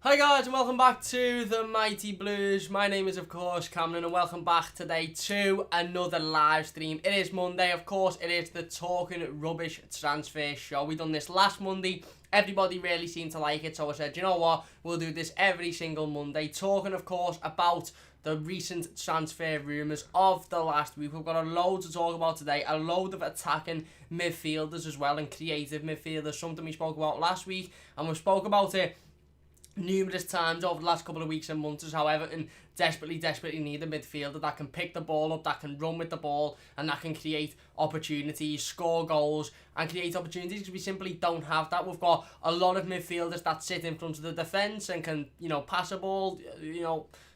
Hi guys and welcome back to the Mighty Blues. My name is of course Cameron and welcome back today to another live stream. It is Monday, of course, it is the Talking Rubbish Transfer Show. We done this last Monday, everybody really seemed to like it, so I said, you know what, we'll do this every single Monday, talking of course about the recent transfer rumours of the last week. We've got a load to talk about today, a load of attacking midfielders as well and creative midfielders, something we spoke about last week and we spoke about it numerous times over the last couple of weeks and months as how Everton desperately need a midfielder that can pick the ball up, that can run with the ball and that can create opportunities, score goals and create opportunities, because we simply don't have that. We've got a lot of midfielders that sit in front of the defence and can, pass a ball,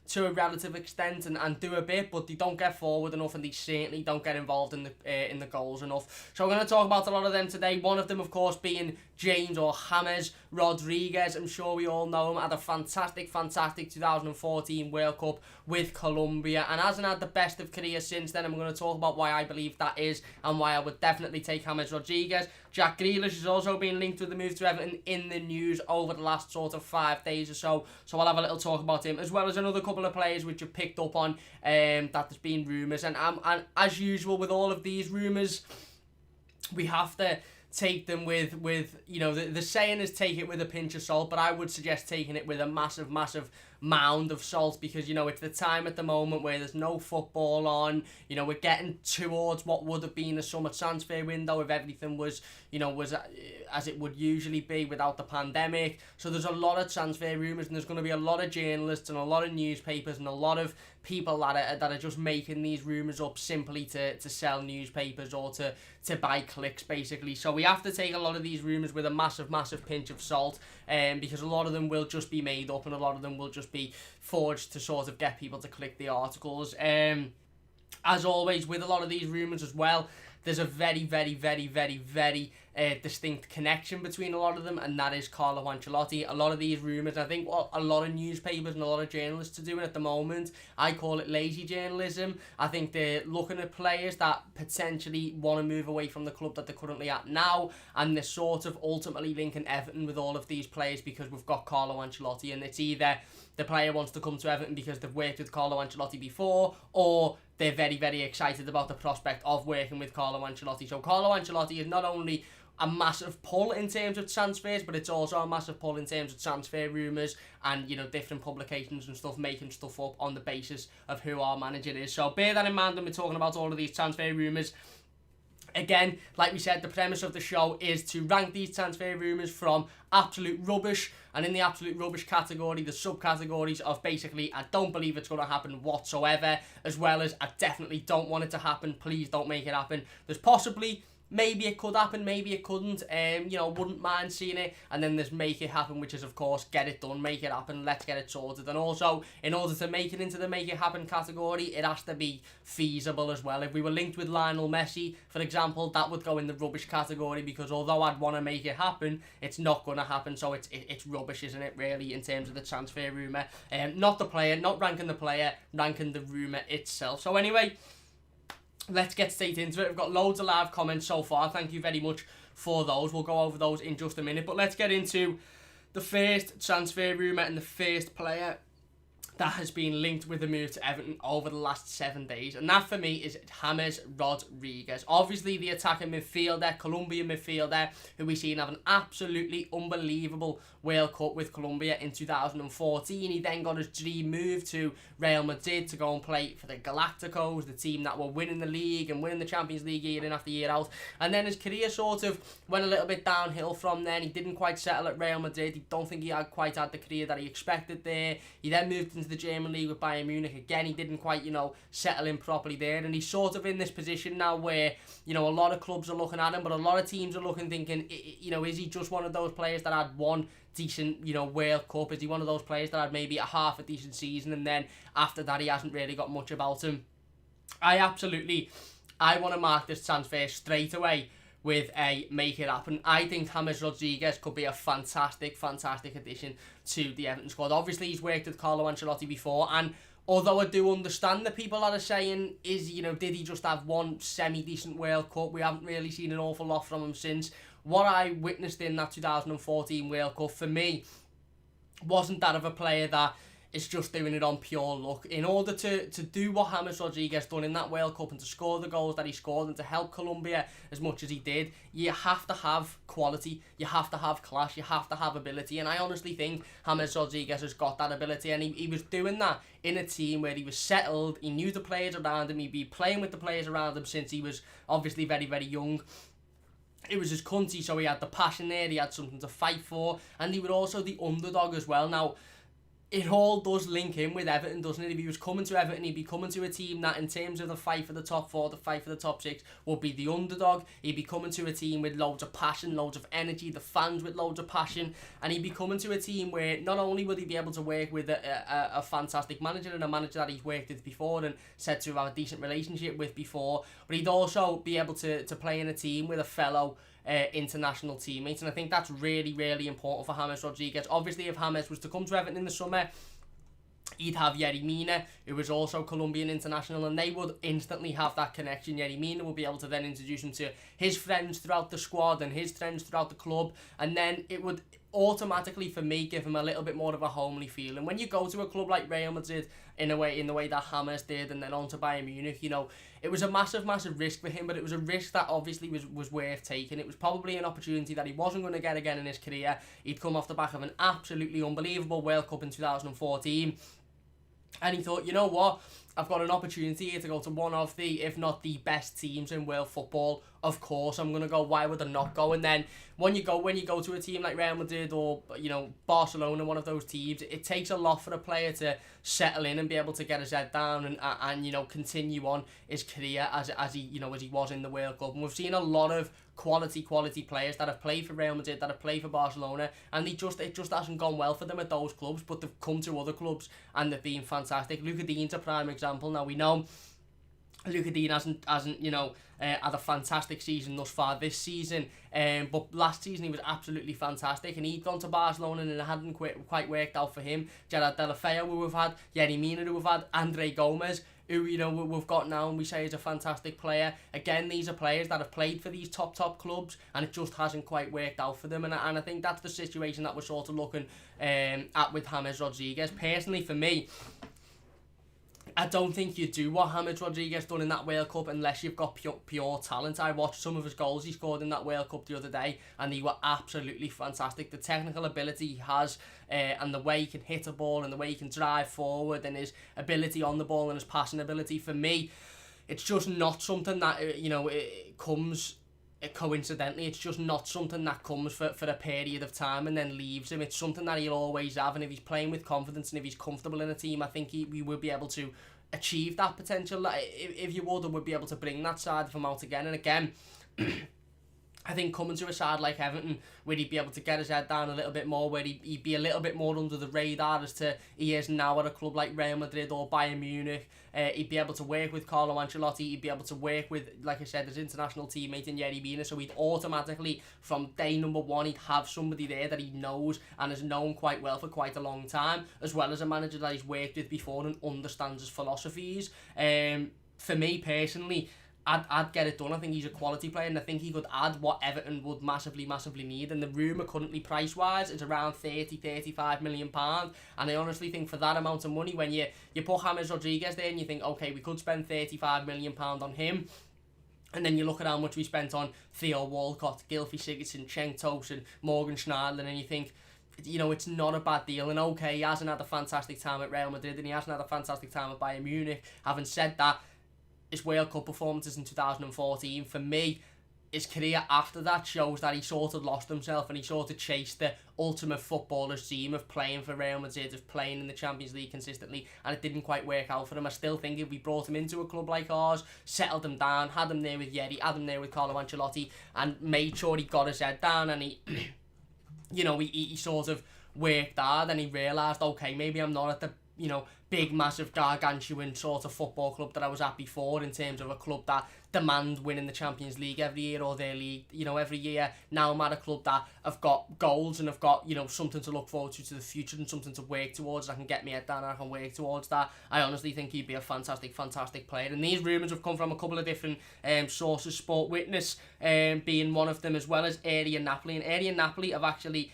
to a relative extent and do a bit, but they don't get forward enough and they certainly don't get involved in the goals enough. So we're going to talk about a lot of them today. One of them, of course, being James or James Rodriguez. I'm sure we all know him. Had a fantastic 2014 World Cup with Colombia and hasn't had the best of careers since then. I'm going to talk about why I believe that is and why I would definitely take James Rodriguez. Jack Grealish has also been linked with the move to Everton in the news over the last sort of 5 days or so. So I'll have a little talk about him, as well as another couple of players which have picked up on that there's been rumours. And as usual with all of these rumours, we have to take them with the saying is take it with a pinch of salt, but I would suggest taking it with a massive mound of salt, because it's the time at the moment where there's no football on. We're getting towards what would have been a summer transfer window if everything was as it would usually be without the pandemic. So there's a lot of transfer rumours and there's going to be a lot of journalists and a lot of newspapers and a lot of people that are just making these rumours up simply to sell newspapers or to buy clicks, basically. So we have to take a lot of these rumours with a massive pinch of salt, because a lot of them will just be made up and a lot of them will just be forged to sort of get people to click the articles. As always with a lot of these rumours as well, there's a very distinct connection between a lot of them, and that is Carlo Ancelotti. A lot of these rumours, I think what a lot of newspapers and a lot of journalists are doing at the moment, I call it lazy journalism. I think they're looking at players that potentially want to move away from the club that they're currently at now, and they're sort of ultimately linking Everton with all of these players because we've got Carlo Ancelotti, and it's either the player wants to come to Everton because they've worked with Carlo Ancelotti before, or they're very excited about the prospect of working with Carlo Ancelotti. So Carlo Ancelotti is not only a massive pull in terms of transfers, but it's also a massive pull in terms of transfer rumours and different publications and stuff making stuff up on the basis of who our manager is. So bear that in mind when we're talking about all of these transfer rumours. Again, like we said, the premise of the show is to rank these transfer rumours from absolute rubbish, and in the absolute rubbish category, the subcategories of basically I don't believe it's going to happen whatsoever, as well as I definitely don't want it to happen, please don't make it happen. There's possibly, maybe it could happen, maybe it couldn't, wouldn't mind seeing it. And then there's make it happen, which is of course get it done, make it happen, let's get it sorted. And also, in order to make it into the make it happen category, it has to be feasible as well. If we were linked with Lionel Messi, for example, that would go in the rubbish category, because although I'd want to make it happen, it's not going to happen. So it's rubbish, isn't it, really, in terms of the transfer rumour. Not the player, not ranking the player, ranking the rumour itself. So anyway, let's get straight into it. We've got loads of live comments so far. Thank you very much for those. We'll go over those in just a minute. But let's get into the first transfer rumour and the first player that has been linked with the move to Everton over the last 7 days. And that for me is James Rodriguez. Obviously the attacking midfielder, Colombian midfielder, who we've seen have an absolutely unbelievable World Cup with Colombia in 2014. He then got his dream move to Real Madrid to go and play for the Galacticos, the team that were winning the league and winning the Champions League year in after year out. And then his career sort of went a little bit downhill from then. He didn't quite settle at Real Madrid. He don't think he had quite had the career that he expected there. He then moved into the German league with Bayern Munich. Again, he didn't quite, settle in properly there. And he's sort of in this position now where, a lot of clubs are looking at him, but a lot of teams are looking, thinking, is he just one of those players that had one decent, World Cup? Is he one of those players that had maybe a half a decent season and then after that he hasn't really got much about him? I want to mark this transfer straight away with a make it happen. I think James Rodriguez could be a fantastic addition to the Everton squad. Obviously, he's worked with Carlo Ancelotti before, and although I do understand the people that are saying, did he just have one semi-decent World Cup? We haven't really seen an awful lot from him since. What I witnessed in that 2014 World Cup, for me, wasn't that of a player that is just doing it on pure luck. In order to do what James Rodriguez done in that World Cup and to score the goals that he scored and to help Colombia as much as he did, you have to have quality, you have to have class, you have to have ability. And I honestly think James Rodriguez has got that ability, and he was doing that in a team where he was settled, he knew the players around him, he'd been playing with the players around him since he was obviously very, very young. It was his country, so he had the passion there, he had something to fight for, and he was also the underdog as well. Now, it all does link in with Everton, doesn't it? If he was coming to Everton, he'd be coming to a team that, in terms of the fight for the top four, the fight for the top six, would be the underdog. He'd be coming to a team with loads of passion, loads of energy, the fans with loads of passion, and he'd be coming to a team where not only would he be able to work with a fantastic manager and a manager that he's worked with before and said to have a decent relationship with before, but he'd also be able to play in a team with a fellow international teammates, and I think that's really, really important for James Rodriguez. Obviously, if James was to come to Everton in the summer, he'd have Yerry Mina, who was also Colombian international, and they would instantly have that connection. Yerry Mina would be able to then introduce him to his friends throughout the squad and his friends throughout the club, and then it would automatically, for me, give him a little bit more of a homely feel. And when you go to a club like Real Madrid in the way that James did, and then on to Bayern Munich, you know, it was a massive risk for him, but it was a risk that obviously was worth taking. It was probably an opportunity that he wasn't going to get again in his career. He'd come off the back of an absolutely unbelievable World Cup in 2014, and he thought, you know what, I've got an opportunity here to go to one of the, if not the best teams in world football. Of course I'm going to go. Why would I not go? And then when you go to a team like Real Madrid or, you know, Barcelona, one of those teams, it takes a lot for a player to settle in and be able to get his head down and you know, continue on his career as he was in the World Cup. And we've seen a lot of quality players that have played for Real Madrid, that have played for Barcelona, and it just hasn't gone well for them at those clubs, but they've come to other clubs and they've been fantastic. Luka Dean's a prime example. Now, we know Luka Dean hasn't had a fantastic season thus far this season, but last season he was absolutely fantastic, and he'd gone to Barcelona and it hadn't quite worked out for him. Gerard Deulofeu, who we've had, Yerry Mina, who we've had, Andre Gomes, who, you know, we've got now and we say is a fantastic player. Again, these are players that have played for these top clubs, and it just hasn't quite worked out for them, and I think that's the situation that we're sort of looking at with James Rodriguez. Personally, for me, I don't think you do what James Rodriguez done in that World Cup unless you've got pure talent. I watched some of his goals he scored in that World Cup the other day, and they were absolutely fantastic. The technical ability he has, and the way he can hit a ball and the way he can drive forward, and his ability on the ball and his passing ability, for me, it's just not something that it comes coincidentally. It's just not something that comes for a period of time and then leaves him. It's something that he'll always have, and if he's playing with confidence and if he's comfortable in a team, I think we will be able to achieve that potential. If you would be able to bring that side of him out again and again. I think coming to a side like Everton, where he'd be able to get his head down a little bit more, where he'd be a little bit more under the radar as to he is now at a club like Real Madrid or Bayern Munich. He'd be able to work with Carlo Ancelotti, he'd be able to work with, like I said, his international teammate in Yerry Mina, so he'd automatically, from day number one, he'd have somebody there that he knows and has known quite well for quite a long time, as well as a manager that he's worked with before and understands his philosophies. For me personally, I'd get it done. I think he's a quality player, and I think he could add what Everton would massively need. And the rumour currently, price-wise, is around £30-35 million. And I honestly think for that amount of money, when you put James Rodriguez there and you think, okay, we could spend £35 million on him, and then you look at how much we spent on Theo Walcott, Gylfi Sigurdsson, Cenk Tosun, Morgan Schneiderlin, and you think, you know, it's not a bad deal. And okay, he hasn't had a fantastic time at Real Madrid, and he hasn't had a fantastic time at Bayern Munich. Having said that, his World Cup performances in 2014, for me, his career after that shows that he sort of lost himself and he sort of chased the ultimate footballer's dream of playing for Real Madrid, of playing in the Champions League consistently, and it didn't quite work out for him. I still think if we brought him into a club like ours, settled him down, had him there with Yerry, had him there with Carlo Ancelotti, and made sure he got his head down, and he, he sort of worked hard, and he realised, okay, maybe I'm not at the, big, massive, gargantuan sort of football club that I was at before, in terms of a club that demand winning the Champions League every year, or their league, every year. Now I'm at a club that have got goals and have got, something to look forward to the future and something to work towards. I can get my head down and I can work towards that. I honestly think he'd be a fantastic player. And these rumours have come from a couple of different sources, Sport Witness being one of them, as well as Arian Napoli. And Arian Napoli have actually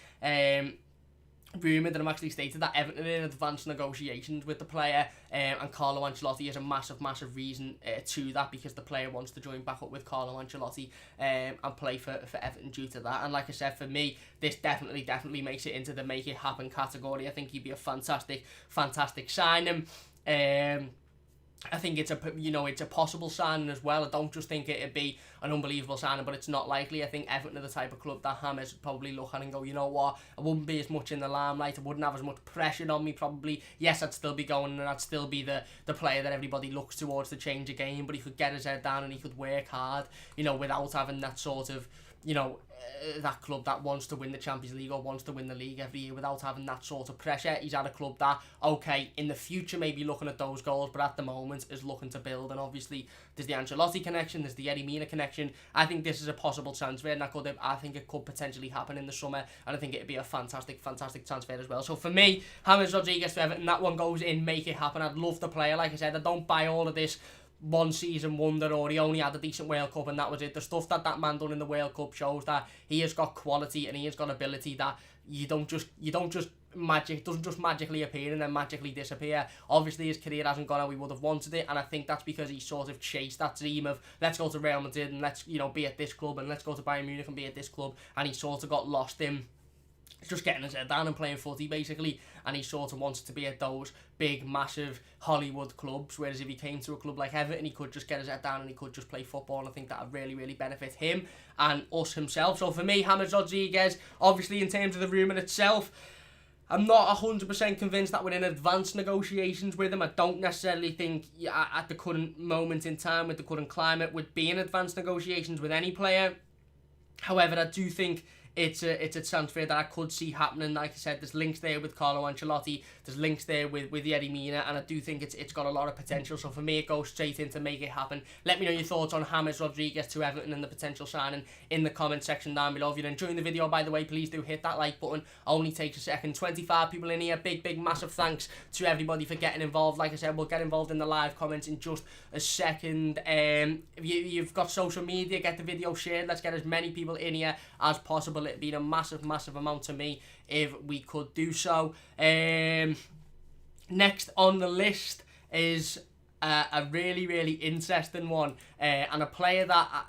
rumoured and have actually stated that Everton are in advanced negotiations with the player, and Carlo Ancelotti is a massive reason to that, because the player wants to join back up with Carlo Ancelotti and play for Everton due to that. And like I said, for me, this definitely makes it into the make it happen category. I think he'd be a fantastic signing. I think it's a possible signing as well. I don't just think it'd be an unbelievable signing, but it's not likely. I think Everton are the type of club that Hammers would probably look at and go, you know what, I wouldn't be as much in the limelight, I wouldn't have as much pressure on me probably. Yes, I'd still be going and I'd still be the player that everybody looks towards to change a game, but he could get his head down and he could work hard, without having that sort of, that club that wants to win the Champions League or wants to win the league every year, without having that sort of pressure. He's at a club that, okay, in the future maybe looking at those goals, but at the moment is looking to build. And obviously there's the Ancelotti connection, there's the Eddie Mina connection. I think this is a possible transfer, and I think it could potentially happen in the summer, and I think it'd be a fantastic transfer as well. So for me, James Rodriguez to Everton, that one goes in, make it happen. I'd love the player. Like I said, I don't buy all of this one season wonder, or he only had a decent World Cup and that was it. The stuff that man done in the World Cup shows that he has got quality and he has got ability that you don't just doesn't just magically appear and then magically disappear. Obviously his career hasn't gone how we would have wanted it, and I think that's because he sort of chased that dream of let's go to Real Madrid and let's be at this club, and let's go to Bayern Munich and be at this club, and he sort of got lost in just getting his head down and playing footy basically, and he sort of wanted to be at those big massive Hollywood clubs, whereas if he came to a club like Everton, he could just get his head down and he could just play football, and I think that would really benefit him and us himself. So for me, James Rodriguez, obviously in terms of the rumour itself, I'm not 100% convinced that we're in advanced negotiations with him. I don't necessarily think at the current moment in time, with the current climate, would be in advanced negotiations with any player. However, I do think it's a transfer that I could see happening. Like I said, there's links there with Carlo Ancelotti, there's links there with Eddie Mina, and I do think it's got a lot of potential. So for me, it goes straight in to make it happen. Let me know your thoughts on James Rodriguez to Everton and the potential signing in the comment section down below. If you're enjoying the video, by the way, please do hit that like button. Only takes a second. 25 people in here. Big massive thanks to everybody for getting involved. Like I said, we'll get involved in the live comments in just a second. If you've got social media, get the video shared. Let's get as many people in here as possible. It'd be a massive amount to me if we could do so. Next on the list is a really interesting one, and a player that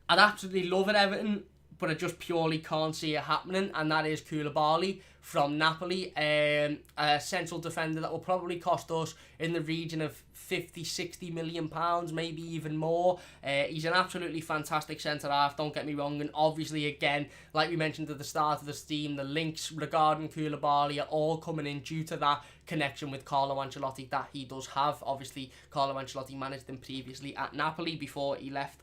I'd absolutely love at Everton, but I just purely can't see it happening, and that is Koulibaly from Napoli, a central defender that will probably cost us in the region of 50-60 million pounds, maybe even more. He's an absolutely fantastic centre-half, don't get me wrong, and obviously again, like we mentioned at the start of the stream, the links regarding Koulibaly are all coming in due to that connection with Carlo Ancelotti that he does have. Obviously, Carlo Ancelotti managed him previously at Napoli before he left,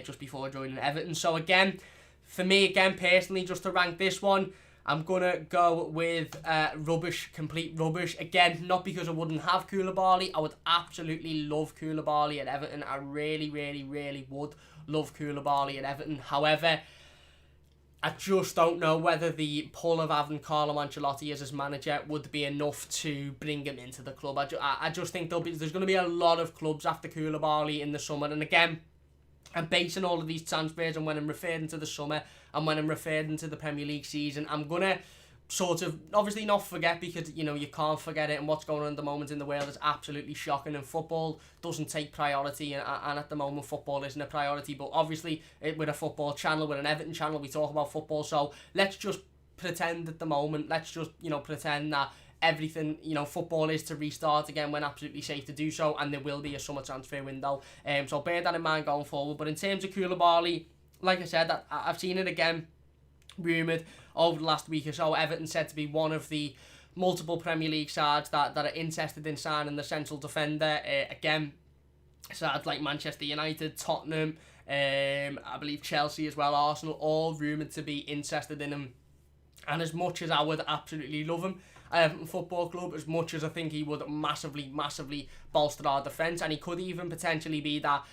just before joining Everton. So again, for me, personally, just to rank this one, I'm going to go with rubbish, complete rubbish. Again, not because I wouldn't have Koulibaly. I would absolutely love Koulibaly at Everton. I really would love Koulibaly at Everton. However, I just don't know whether the pull of having Carlo Ancelotti as his manager would be enough to bring him into the club. I just think there's going to be a lot of clubs after Koulibaly in the summer. And again, I'm basing all of these transfers on when I'm referring to the summer and when I'm referring to the Premier League season. I'm going to sort of, obviously not forget, because, you can't forget it, and what's going on at the moment in the world is absolutely shocking, and football doesn't take priority, and at the moment football isn't a priority. But obviously, with a football channel, with an Everton channel, we talk about football, so let's just pretend at the moment, let's just, pretend that everything, football is to restart again when absolutely safe to do so, and there will be a summer transfer window. So bear that in mind going forward. But in terms of Koulibaly, like I said, I've seen it again rumoured over the last week or so. Everton said to be one of the multiple Premier League sides that are interested in signing the central defender. Again, sides like Manchester United, Tottenham, I believe Chelsea as well, Arsenal, all rumoured to be interested in him. And as much as I would absolutely love him at Everton Football Club, as much as I think he would massively bolster our defence, and he could even potentially be that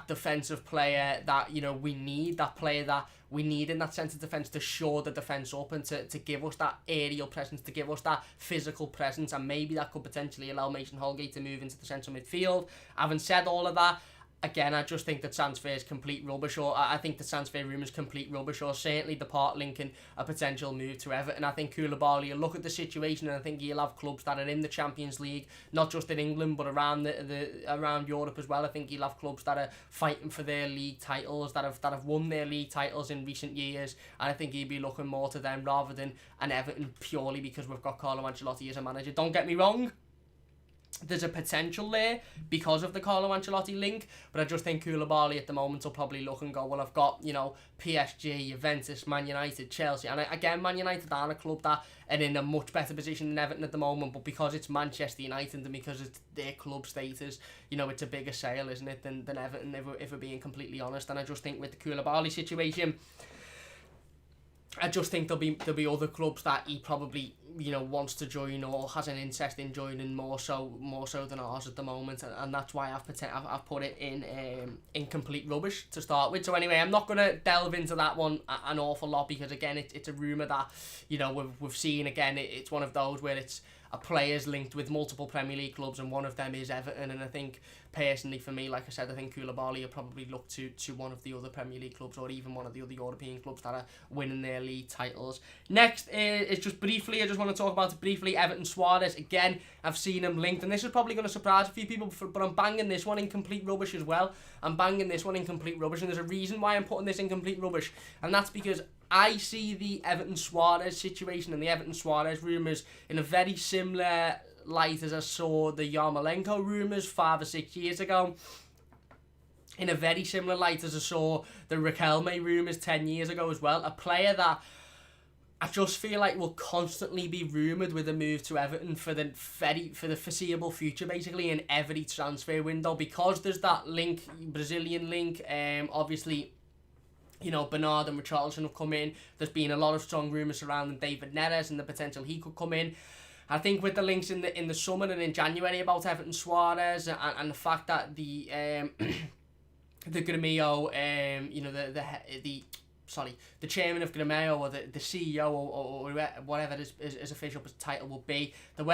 defensive player that we need, that player that we need in that centre defence to shore the defence up and to give us that aerial presence, to give us that physical presence, and maybe that could potentially allow Mason Holgate to move into the central midfield. Having said all of that, again, I just think the transfer is complete rubbish, or I think the transfer rumour is complete rubbish, or certainly the part linking a potential move to Everton. I think Koulibaly will look at the situation, and I think he'll have clubs that are in the Champions League, not just in England, but around around Europe as well. I think he'll have clubs that are fighting for their league titles, that have won their league titles in recent years, and I think he'll be looking more to them rather than an Everton purely because we've got Carlo Ancelotti as a manager. Don't get me wrong, there's a potential there because of the Carlo Ancelotti link, but I just think Koulibaly at the moment will probably look and go, well, I've got, PSG, Juventus, Man United, Chelsea, and again, Man United aren't a club that are in a much better position than Everton at the moment, but because it's Manchester United and because it's their club status, it's a bigger sale, isn't it, than Everton, if we're being completely honest. And I just think with the Koulibaly situation, I just think there'll be other clubs that he probably wants to join or has an interest in joining more so than ours at the moment, and that's why I've put it in complete rubbish to start with. So anyway, I'm not gonna delve into that one an awful lot because again it's a rumour that we've seen. Again, it's one of those where it's a player's linked with multiple Premier League clubs and one of them is Everton, and I think personally for me, like I said, I think Koulibaly will probably look to one of the other Premier League clubs or even one of the other European clubs that are winning their league titles. Next is just briefly, I just want to talk about it briefly, Everton Suarez. Again, I've seen him linked, and this is probably going to surprise a few people, but I'm banging this one in complete rubbish as well. I'm banging this one in complete rubbish, and there's a reason why I'm putting this in complete rubbish, and that's because I see the Everton Suarez situation and the Everton Suarez rumours in a very similar light as I saw the Yarmolenko rumours 5 or 6 years ago. In a very similar light as I saw the Riquelme rumours 10 years ago as well. A player that I just feel like will constantly be rumoured with a move to Everton for the foreseeable future, basically, in every transfer window, because there's that link, Brazilian link, obviously. Bernard and Richarlison have come in. There's been a lot of strong rumours surrounding David Neres and the potential he could come in. I think with the links in the summer and in January about Everton Suarez and the fact that the Gremio, the chairman of Gremio or the CEO or whatever his official title will be, the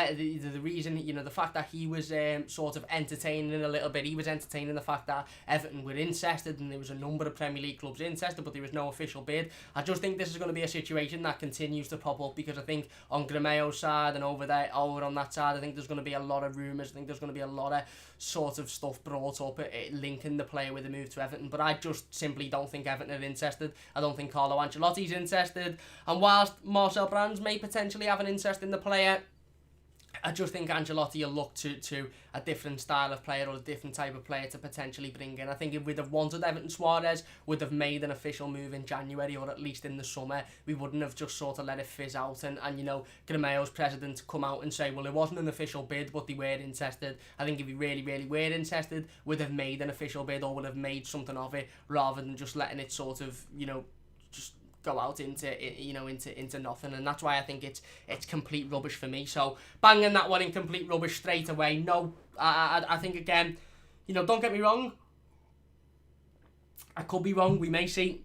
reason, the fact that he was sort of entertaining a little bit, he was entertaining the fact that Everton were interested and there was a number of Premier League clubs interested, but there was no official bid. I just think this is going to be a situation that continues to pop up because I think on Gremio's side and over on that side, I think there's going to be a lot of rumours. I think there's going to be a lot of sort of stuff brought up linking the player with a move to Everton, but I just simply don't think Everton are interested. I don't think Carlo Ancelotti's interested, and whilst Marcel Brands may potentially have an interest in the player, I just think Ancelotti will look to a different style of player or a different type of player to potentially bring in. I think if we'd have wanted Everton Suarez, we'd have made an official move in January or at least in the summer. We wouldn't have just sort of let it fizz out and Gremio's president come out and say, well, it wasn't an official bid, but they were interested. I think if we really, really were interested, we'd have made an official bid or would have made something of it rather than just letting it sort of, just go out into nothing, and that's why I think it's complete rubbish for me. So banging that one in complete rubbish straight away. No, I think again, don't get me wrong, I could be wrong. We may see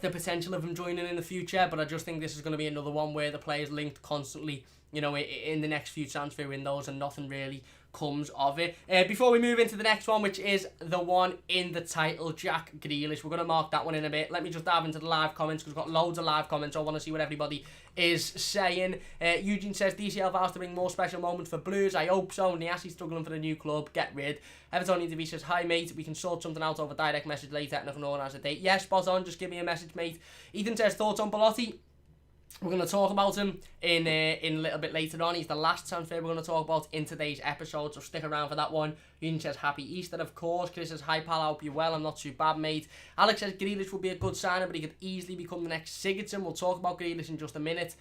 the potential of him joining in the future, but I just think this is going to be another one where the players linked constantly, in the next few transfer windows and nothing really comes of it. Before we move into the next one, which is the one in the title, Jack Grealish, we're going to mark that one in a bit. Let me just dive into the live comments because we've got loads of live comments. I want to see what everybody is saying. Eugene says DCL vows to bring more special moments for Blues. I hope so. Niassi's struggling for the new club. Get rid. Everton TV says, hi mate, we can sort something out over direct message later. Nothing organise a date. Yes, spot on. Just give me a message, mate. Ethan says, thoughts on Belotti? We're going to talk about him in a little bit later on. He's the last transfer we're going to talk about in today's episode, so stick around for that one. Ewan says, happy Easter, of course. Chris says, hi pal, I hope you're well. I'm not too bad, mate. Alex says, Grealish will be a good signer, but he could easily become the next Sigurdsson. We'll talk about Grealish in just a minute.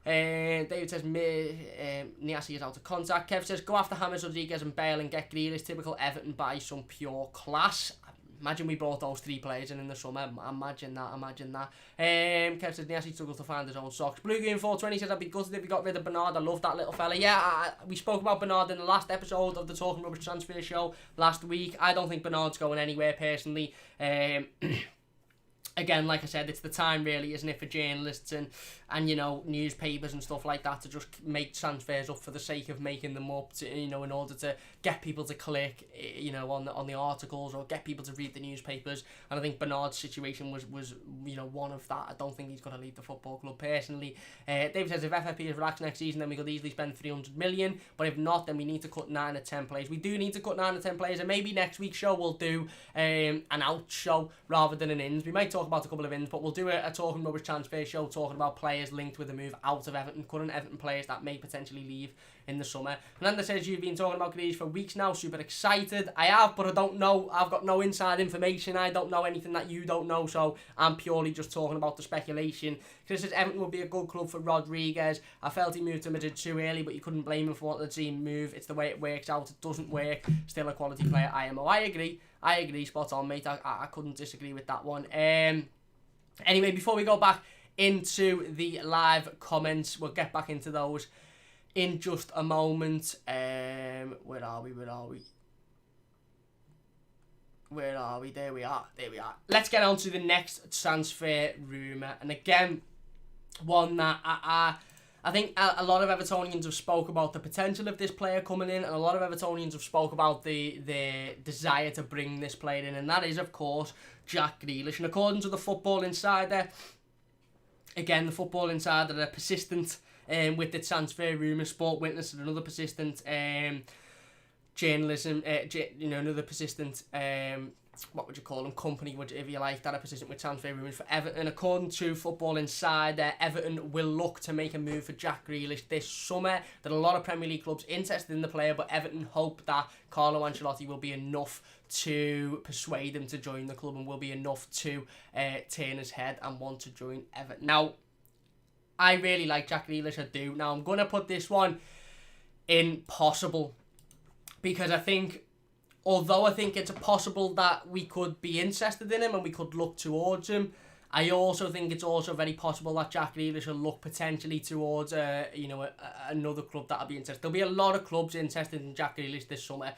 David says, Niassi is out of contact. Kev says, go after James Rodriguez and Bale and get Grealish. Typical Everton by some pure class. Imagine we brought those three players in the summer. Imagine that. Kev says, Niassi struggles to find his own socks. Blue Green 420 says, I'd be gutted if we got rid of Bernard. I love that little fella. Yeah, we spoke about Bernard in the last episode of the Talking Rubbish Transfer Show last week. I don't think Bernard's going anywhere personally. again, like I said, it's the time really, isn't it, for journalists and you know, newspapers and stuff like that to just make transfers up for the sake of making them up, to, you know, in order to get people to click, you know, on the articles, or get people to read the newspapers. And I think Bernard's situation was you know, one of that. I don't think he's going to leave the football club personally. David says if FFP is relaxed next season, then we could easily spend 300 million. But if not, then we need to cut 9 or 10 players. We do need to cut 9 or 10 players, and maybe next week's show we'll do an out show rather than an ins. We might talk about a couple of ins, but we'll do a Talking Rubbish transfer show talking about players linked with a move out of Everton, current Everton players that may potentially leave in the summer. Fernanda says you've been talking about Grealish for weeks now, super excited. I have, but I don't know. I've got no inside information. I don't know anything that you don't know, so I'm purely just talking about the speculation. Chris says Everton would be a good club for Rodriguez. I felt he moved to Madrid too early, but you couldn't blame him for wanting to see him move. It's the way it works out. It doesn't work. Still a quality player, IMO. I agree, spot on, mate. I couldn't disagree with that one. Anyway, before we go back into the live comments, we'll get back into those in just a moment. Where are we? There we are. Let's get on to the next transfer rumour. And again, one that I think a lot of Evertonians have spoke about the potential of this player coming in, and a lot of Evertonians have spoke about the desire to bring this player in, and that is, of course, Jack Grealish. And according to the Football Insider, again, the Football Insider are persistent with the transfer rumour. Sport Witness and another persistent journalism, another persistent what would you call them, company, if you like, that are persistent with transfer rumours for Everton. According to Football Insider, Everton will look to make a move for Jack Grealish this summer. There are a lot of Premier League clubs interested in the player, but Everton hope that Carlo Ancelotti will be enough to persuade him to join the club, and will be enough to turn his head and want to join Everton. Now, I really like Jack Grealish, I do. Now, I'm going to put this one in possible, because I think, although I think it's possible that we could be interested in him and we could look towards him, I also think it's also very possible that Jack Grealish will look potentially towards another club that'll be interested. There'll be a lot of clubs interested in Jack Grealish this summer.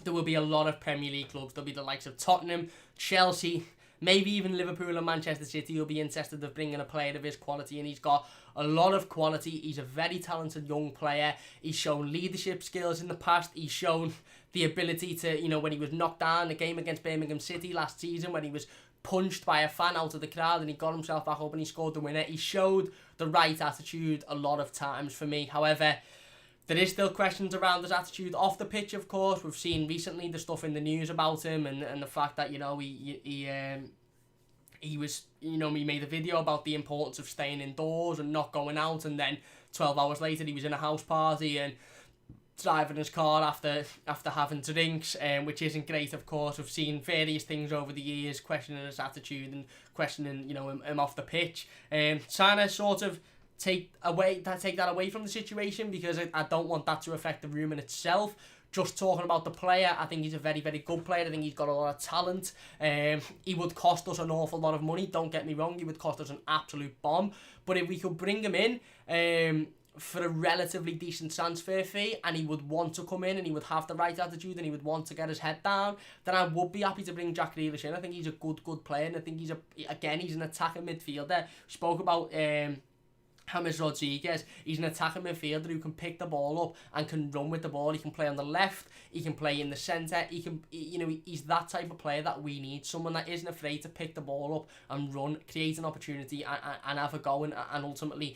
There will be a lot of Premier League clubs. There'll be the likes of Tottenham, Chelsea, maybe even Liverpool and Manchester City will be interested in bringing a player of his quality, and he's got a lot of quality. He's a very talented young player. He's shown leadership skills in the past. He's shown the ability to, when he was knocked down in the game against Birmingham City last season, when he was punched by a fan out of the crowd and he got himself back up and he scored the winner. He showed the right attitude a lot of times for me. However, there is still questions around his attitude off the pitch, of course. We've seen recently the stuff in the news about him, and the fact that, he was, he made a video about the importance of staying indoors and not going out, and then 12 hours later he was in a house party and driving his car after having drinks, which isn't great, of course. We've seen various things over the years questioning his attitude and questioning, him off the pitch. Trying to sort of take that away from the situation, because I don't want that to affect the room in itself. Just talking about the player, I think he's a very, very good player. I think he's got a lot of talent. He would cost us an awful lot of money, don't get me wrong. He would cost us an absolute bomb. But if we could bring him in for a relatively decent transfer fee, and he would want to come in and he would have the right attitude and he would want to get his head down, then I would be happy to bring Jack Grealish in. I think he's a good player, and I think he's an attacking midfielder. Spoke about James Rodriguez. He's an attacking midfielder who can pick the ball up and can run with the ball. He can play on the left, he can play in the centre, he's that type of player that we need. Someone that isn't afraid to pick the ball up and run, create an opportunity and have a go and ultimately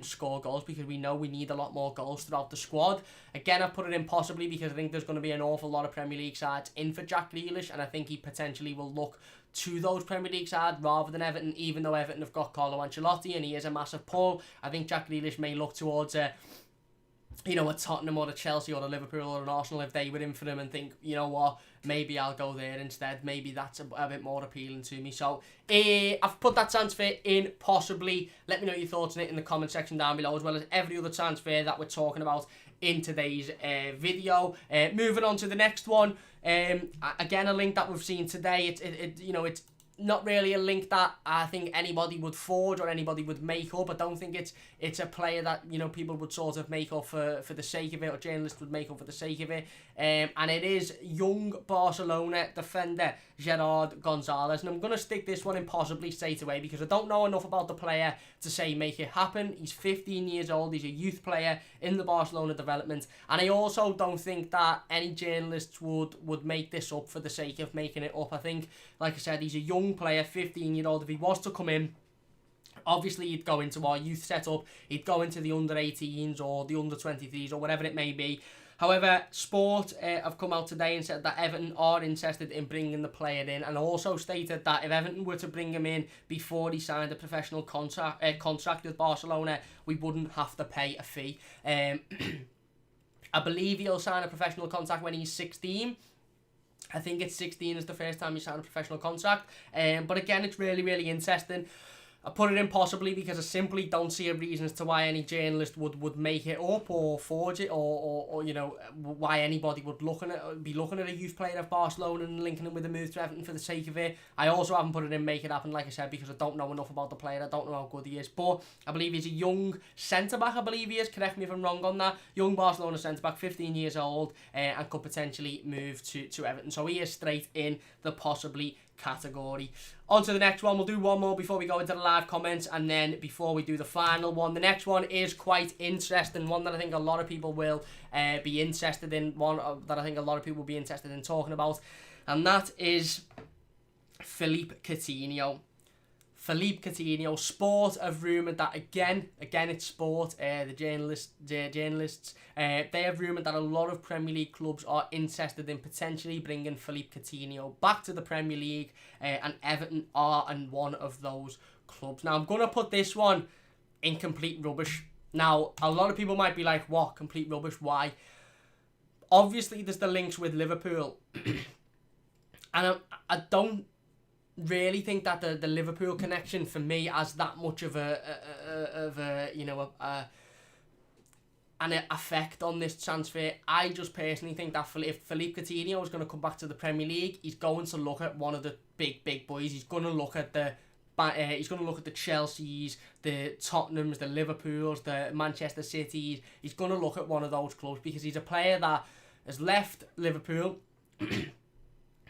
score goals, because we know we need a lot more goals throughout the squad. Again, I've put it in possibly because I think there's going to be an awful lot of Premier League sides in for Jack Grealish, and I think he potentially will look to those Premier League sides rather than Everton, even though Everton have got Carlo Ancelotti and he is a massive pull. I think Jack Grealish may look towards a Tottenham or a Chelsea or a Liverpool or an Arsenal if they were in for him, and think, you know what, maybe I'll go there instead. Maybe that's a bit more appealing to me. So I've put that transfer in possibly. Let me know your thoughts on it in the comment section down below, as well as every other transfer that we're talking about in today's video. Moving on to the next one. Again, a link that we've seen today. not really a link that I think anybody would forge or anybody would make up. I don't think it's a player that, you know, people would sort of make up for the sake of it, or journalists would make up for the sake of it. And it is young Barcelona defender Gerard Gonzalez. And I'm going to stick this one in possibly straight away because I don't know enough about the player to say make it happen. He's 15 years old. He's a youth player in the Barcelona development. And I also don't think that any journalists would make this up for the sake of making it up. I think, like I said, he's a young player, 15-year-old. If he was to come in, obviously he'd go into our youth setup, he'd go into the under-18s or the under-23s or whatever it may be. However, Sport have come out today and said that Everton are interested in bringing the player in, and also stated that if Everton were to bring him in before he signed a professional contract with Barcelona, we wouldn't have to pay a fee. I believe he'll sign a professional contract when he's 16. I think it's 16 is the first time he signed a professional contract. But again, it's really, really interesting. I put it in possibly because I simply don't see a reason as to why any journalist would make it up or forge it, or you know, why anybody would be looking at a youth player of Barcelona and linking him with a move to Everton for the sake of it. I also haven't put it in make it happen, like I said, because I don't know enough about the player. I don't know how good he is, but I believe he's a young centre-back, I believe he is. Correct me if I'm wrong on that. Young Barcelona centre-back, 15 years old, and could potentially move to Everton. So he is straight in the possibly category. On to the next one. We'll do one more before we go into the live comments, and then before we do the final one. The next one is quite interesting, one that I think a lot of people will be interested in, one that I think a lot of people will be interested in talking about, and that is Philippe Coutinho. Philippe Coutinho. Sport have rumoured that again it's Sport, the journalists, they have rumoured that a lot of Premier League clubs are interested in potentially bringing Philippe Coutinho back to the Premier League, and Everton are one of those clubs. Now, I'm going to put this one in complete rubbish. Now, a lot of people might be like, what, complete rubbish, why? Obviously, there's the links with Liverpool, and I don't really think that the Liverpool connection for me has that much of an effect on this transfer. I just personally think that if Philippe Coutinho is going to come back to the Premier League, he's going to look at one of the big boys. He's going to look at the Chelseas, the Tottenhams, the Liverpools, the Manchester Cities. He's going to look at one of those clubs because he's a player that has left Liverpool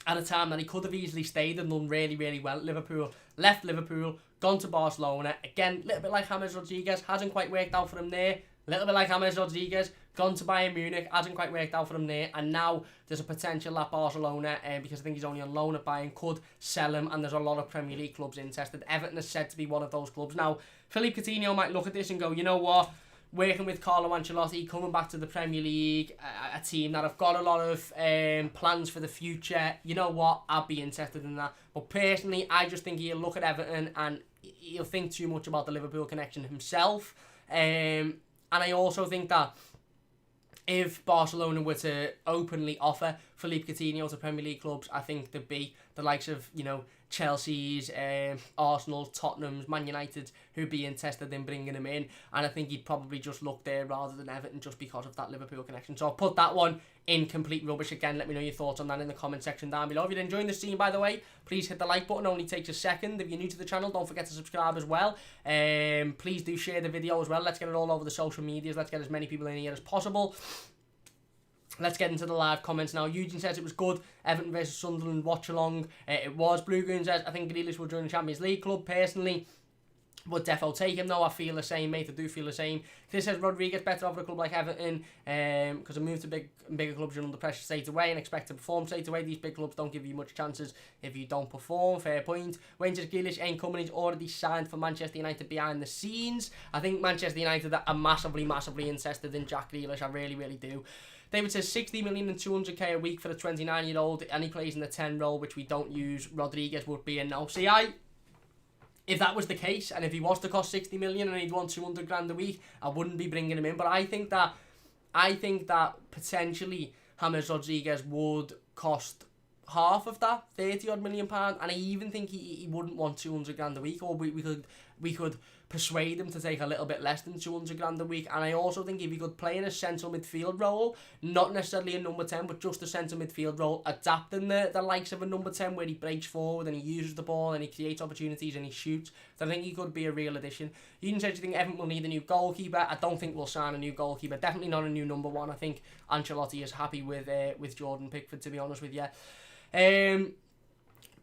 at a time that he could have easily stayed and done really, really well at Liverpool. Left Liverpool, gone to Barcelona. Again, a little bit like James Rodriguez, hasn't quite worked out for him there. A little bit like James Rodriguez, gone to Bayern Munich, hasn't quite worked out for him there. And now there's a potential at Barcelona, because I think he's only on loan at Bayern, could sell him, and there's a lot of Premier League clubs interested. Everton is said to be one of those clubs. Now, Philippe Coutinho might look at this and go, you know what? Working with Carlo Ancelotti, coming back to the Premier League, a team that have got a lot of plans for the future, you know what, I'd be interested in that. But personally, I just think he'll look at Everton and he'll think too much about the Liverpool connection himself. And I also think that if Barcelona were to openly offer Philippe Coutinho to Premier League clubs, I think there'd be the likes of, you know, Chelsea's, Arsenal, Tottenham's, Man United, who'd be interested in bringing him in, and I think he'd probably just look there rather than Everton just because of that Liverpool connection. So I'll put that one in complete rubbish. Again, let me know your thoughts on that in the comment section down below. If you're enjoying the stream, by the way, please hit the like button. It only takes a second. If you're new to the channel, don't forget to subscribe as well. Please do share the video as well. Let's get it all over the social medias. Let's get as many people in here as possible. Let's get into the live comments now. Eugene says it was good. Everton versus Sunderland watch along. It was. Blue Goon says, I think Grealish will join the Champions League club. Personally, would defo take him though. I feel the same, mate. I do feel the same. Chris says Rodriguez better over a club like Everton, because a move to bigger clubs, you're under pressure straight away and expect to perform straight away. These big clubs don't give you much chances if you don't perform. Fair point. Wayne says Grealish ain't coming. He's already signed for Manchester United behind the scenes. I think Manchester United are massively interested in Jack Grealish. I really, really do. David says 60 million and 200k a week for the 29-year-old, and he plays in the 10 role, which we don't use. Rodriguez would be a no. See, if that was the case, and if he was to cost 60 million and he'd want 200 grand a week, I wouldn't be bringing him in. But I think that potentially James Rodriguez would cost half of that, 30 odd million pound, and I even think he wouldn't want 200 grand a week, or we could persuade him to take a little bit less than 200 grand a week. And I also think if he could play in a central midfield role, not necessarily a number 10, but just a central midfield role, adapting the likes of a number 10 where he breaks forward and he uses the ball and he creates opportunities and he shoots, so I think he could be a real addition. You said you think Everton will need a new goalkeeper. I don't think we'll sign a new goalkeeper. Definitely not a new number 1. I think Ancelotti is happy with Jordan Pickford, to be honest with you.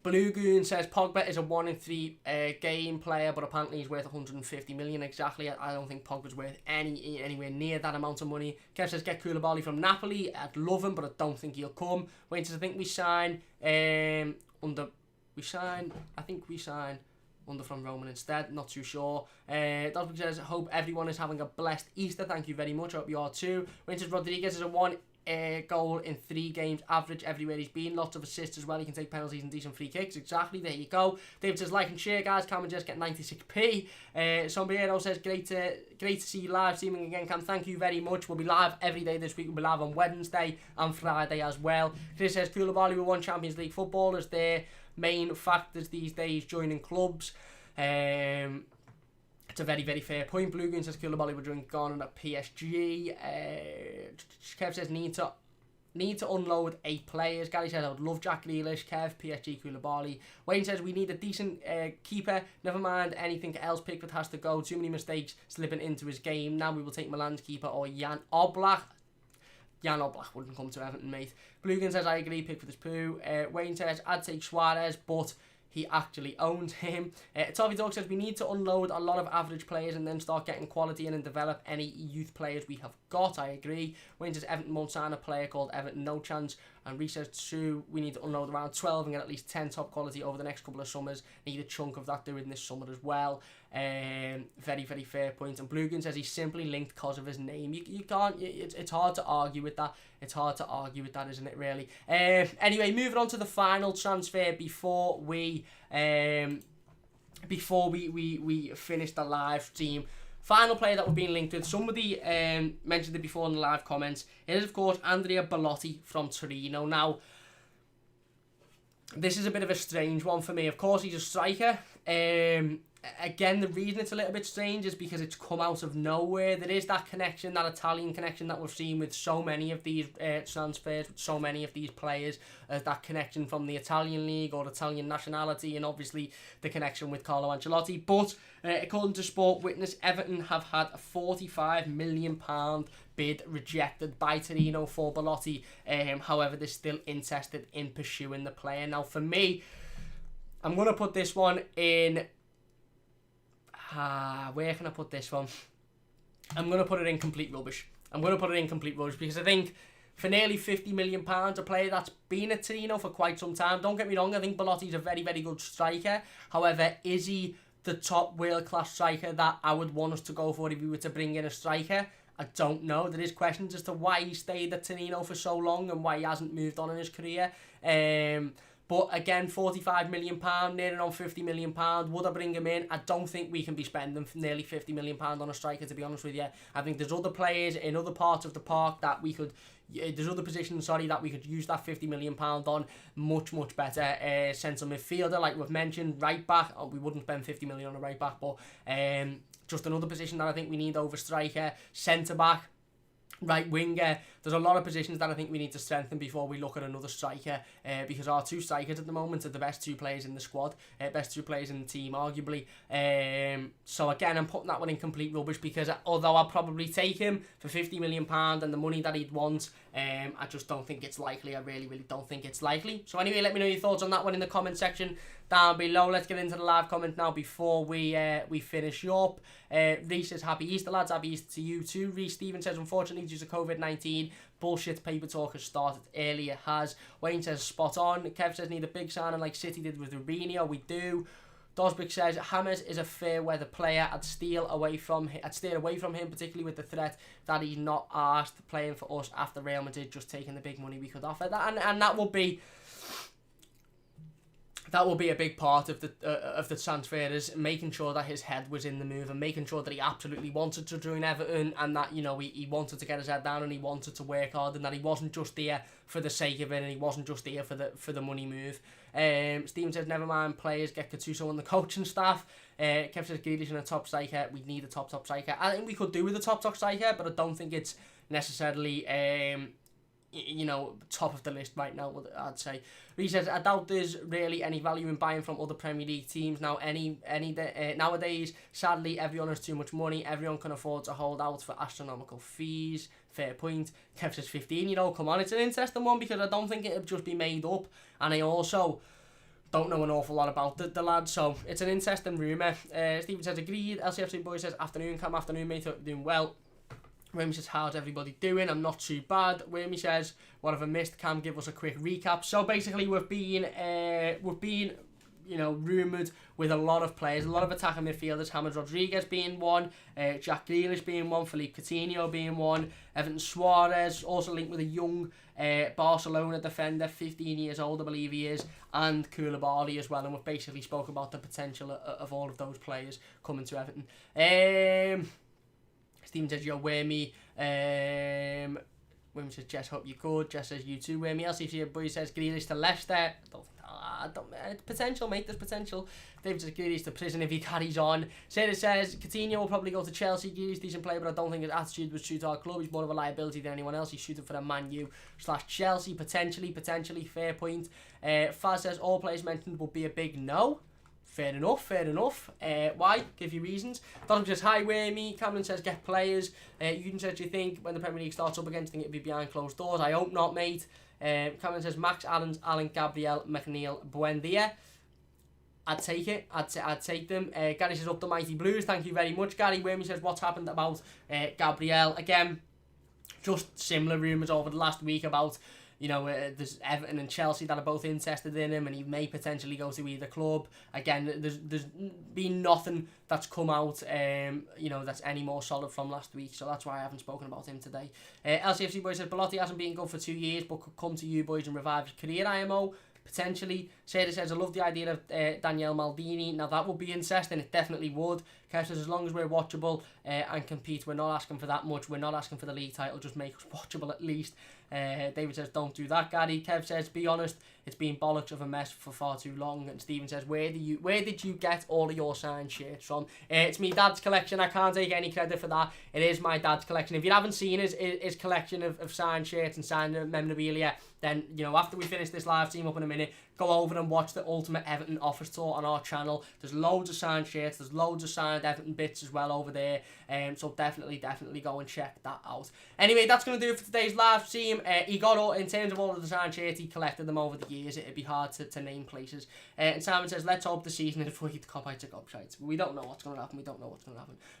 Blue Goon says Pogba is a 1 in 3 game player, but apparently he's worth 150 million exactly. I don't think Pogba's worth anywhere near that amount of money. Kev says get Koulibaly from Napoli. I'd love him, but I don't think he'll come. Wayne says I think we sign under from Roman instead, not too sure. Dosberg says hope everyone is having a blessed Easter. Thank you very much. I hope you are too. Wayne says Rodriguez is a 1 goal in 3 games average everywhere he's been. Lots of assists as well. He can take penalties and decent free kicks. Exactly, there you go. David says like and share, guys. Cam and Jess get 96p. Sombrero says great to see you live streaming again, Cam. Thank you very much. We'll be live every day this week. We'll be live on Wednesday and Friday as well. Chris says Koulibaly will want Champions League football as their main factors these days, joining clubs. It's a very, very fair point. Blue Goon says Koulibaly will drink gone at PSG. Kev says need to unload 8 players. Gary says I would love Jack Grealish. Kev, PSG, Koulibaly. Wayne says we need a decent keeper. Never mind anything else. Pickford has to go. Too many mistakes slipping into his game. Now we will take Milan's keeper or Jan Oblak. Jan Oblak wouldn't come to Everton, mate. Blue Goon says I agree. Pickford is poo. Wayne says I'd take Suarez, but he actually owns him. Toffee Dog says we need to unload a lot of average players and then start getting quality in and develop any youth players we have got. I agree. Wayne says Everton won't sign a player called Everton, no chance. And Reece says true, we need to unload around 12 and get at least 10 top quality over the next couple of summers. Need a chunk of that doing this summer as well. Very, very fair point. And Blugan says he's simply linked because of his name. You can't, it's hard to argue with that. It's hard to argue with that, isn't it, really? Anyway, moving on to the final transfer before we finish the live stream. Final player that we're being linked with, somebody mentioned it before in the live comments. It is, of course, Andrea Bellotti from Torino. Now, this is a bit of a strange one for me. Of course, he's a striker. Again, the reason it's a little bit strange is because it's come out of nowhere. There is that connection, that Italian connection that we've seen with so many of these transfers, with so many of these players, that connection from the Italian league or Italian nationality, and obviously the connection with Carlo Ancelotti. But according to Sport Witness, Everton have had a £45 million bid rejected by Torino for Bellotti. However, they're still interested in pursuing the player. Now, for me, I'm going to put this one in... where can I put this one? I'm going to put it in complete rubbish. Because I think for nearly £50 million, a player that's been at Torino for quite some time. Don't get me wrong, I think Bellotti's a very, very good striker. However, is he the top world-class striker that I would want us to go for if we were to bring in a striker? I don't know. There is questions as to why he stayed at Torino for so long and why he hasn't moved on in his career. But again, £45 million, nearing on £50 million. Would I bring him in? I don't think we can be spending nearly £50 million on a striker, to be honest with you. I think there's other players in other parts of the park that we could... There's other positions, that we could use that £50 million on much, much better. Central midfielder, like we've mentioned, right back. We wouldn't spend £50 million on a right back, but just another position that I think we need over striker. Centre back, right winger. There's a lot of positions that I think we need to strengthen before we look at another striker, because our two strikers at the moment are the best two players in the squad, best two players in the team, arguably. So again, I'm putting that one in complete rubbish, because although I'll probably take him for £50 million and the money that he'd want, I just don't think it's likely. I really, really don't think it's likely. So anyway, let me know your thoughts on that one in the comment section down below. Let's get into the live comment now before we finish up. Reece says, happy Easter, lads. Happy Easter to you too. Reece Stevens says, unfortunately, due to COVID-19, bullshit paper talk has started early. It has. Wayne says, spot on. Kev says, need a big signing like City did with Rubinho. We do. Dosbrick says, Hammers is a fair weather player. I'd steer away from him, particularly with the threat that he's not asked playing for us after Real Madrid just taking the big money we could offer. And that would be... that will be a big part of the transfer, is making sure that his head was in the move and making sure that he absolutely wanted to join Everton, and that, you know, he wanted to get his head down and he wanted to work hard, and that he wasn't just there for the sake of it, and he wasn't just there for the money move. Stephen says, never mind players, get Gattuso on the coaching staff. Kev says, Grealish and a top striker. We need a top striker. I think we could do with a top striker, but I don't think it's necessarily you know, top of the list right now, I'd say. He says, I doubt there's really any value in buying from other Premier League teams now. Nowadays, sadly, everyone has too much money. Everyone can afford to hold out for astronomical fees. Fair point. Kev says 15, you know, come on. It's an interesting one because I don't think it'll just be made up. And I also don't know an awful lot about the lad, so it's an interesting rumour. Stephen says, agreed. LCFC boy says, afternoon, Cam, afternoon, mate, hope you're doing well. Wormy says, how's everybody doing? I'm not too bad. Wormy says, what have I missed? Cam, give us a quick recap. So basically, we've been, you know, rumoured with a lot of players, a lot of attacking midfielders. James Rodriguez being one, Jack Grealish being one, Philippe Coutinho being one, Everton Suarez also linked with a young Barcelona defender, 15 years old, I believe he is, and Koulibaly as well. And we've basically spoke about the potential of all of those players coming to Everton. Steven says, yo, Wormy. Wormy says, Jess, hope you're good. Jess says, you too, Wormy. LCC boy says, Grealish to Leicester. Potential, mate, there's potential. David says, Grealish to prison if he carries on. Sarah says, Coutinho will probably go to Chelsea. Grealish, decent player, but I don't think his attitude would suit our club. He's more of a liability than anyone else. He's shooting for the Man U/Chelsea. Potentially, fair point. Faz says, all players mentioned will be a big no. Fair enough. Why? Give you reasons. Donovan says, hi, Wormy. Cameron says, get players. Eugene says, do you think when the Premier League starts up again, do you think it'll be behind closed doors? I hope not, mate. Cameron says, Max, Allen, Gabriel, McNeil, Buendia. I'd take it. I'd take them. Gary says, up the mighty Blues. Thank you very much, Gary. Wormy says, what's happened about Gabriel? Again, just similar rumours over the last week about, you know, there's Everton and Chelsea that are both interested in him, and he may potentially go to either club. Again, there's been nothing that's come out, you know, that's any more solid from last week, so that's why I haven't spoken about him today. LCFC boy says, Belotti hasn't been good for 2 years, but could come to you boys and revive his career, IMO. Potentially. Sarah says, I love the idea of Daniel Maldini. Now, that would be interesting. It definitely would. Kev says, as long as we're watchable and compete, we're not asking for that much. We're not asking for the league title. Just make us watchable at least. David says, don't do that, Gary. Kev says, be honest, it's been bollocks of a mess for far too long. And Stephen says, where did you get all of your signed shirts from? It's me dad's collection. I can't take any credit for that. It is my dad's collection. If you haven't seen his collection of signed shirts and signed memorabilia, then, you know, after we finish this live stream up in a minute, go over and watch the Ultimate Everton Office Tour on our channel. There's loads of signed shirts. There's loads of signed Everton bits as well over there. So definitely go and check that out. Anyway, that's going to do it for today's live stream. He got all, in terms of all of the signed shirts, he collected them over the years. It'd be hard to name places. And Simon says, let's hope the season is free to cop out to gobshites. We don't know what's going to happen.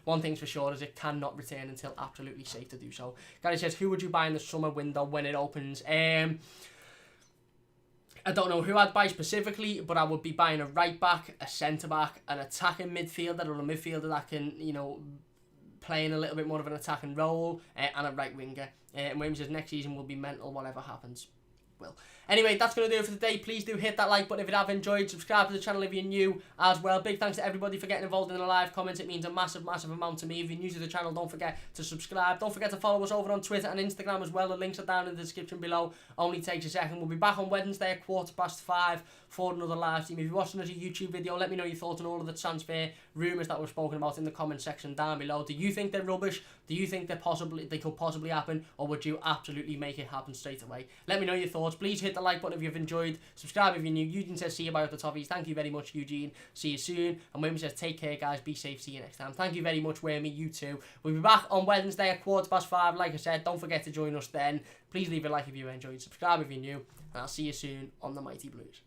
One thing's for sure is it cannot return until absolutely safe to do so. Gary says, who would you buy in the summer window when it opens? I don't know who I'd buy specifically, but I would be buying a right back, a centre back, an attacking midfielder, or a midfielder that can, you know, play in a little bit more of an attacking role, and a right winger. And Williams says next season will be mental, whatever happens. Well, anyway, that's going to do it for today. Please do hit that like button if you have enjoyed. Subscribe to the channel if you're new as well. Big thanks to everybody for getting involved in the live comments. It means a massive amount to me. If you're new to the channel, don't forget to subscribe. Don't forget to follow us over on Twitter and Instagram as well. The links are down in the description below. Only takes a second. We'll be back on Wednesday at 5:15 for another live stream. If you're watching as a YouTube video, let me know your thoughts on all of the transfer rumours that we've spoken about in the comment section down below. Do you think they're rubbish? Do you think they could possibly happen? Or would you absolutely make it happen straight away? Let me know your thoughts. Please hit the like button if you've enjoyed. Subscribe if you're new. Eugene says, see you about the toffees. Thank you very much, Eugene. See you soon. And Wormy says, take care, guys. Be safe. See you next time. Thank you very much, Wormy. You too. We'll be back on Wednesday at 5:15. Like I said, don't forget to join us then. Please leave a like if you enjoyed. Subscribe if you're new. And I'll see you soon on the Mighty Blues.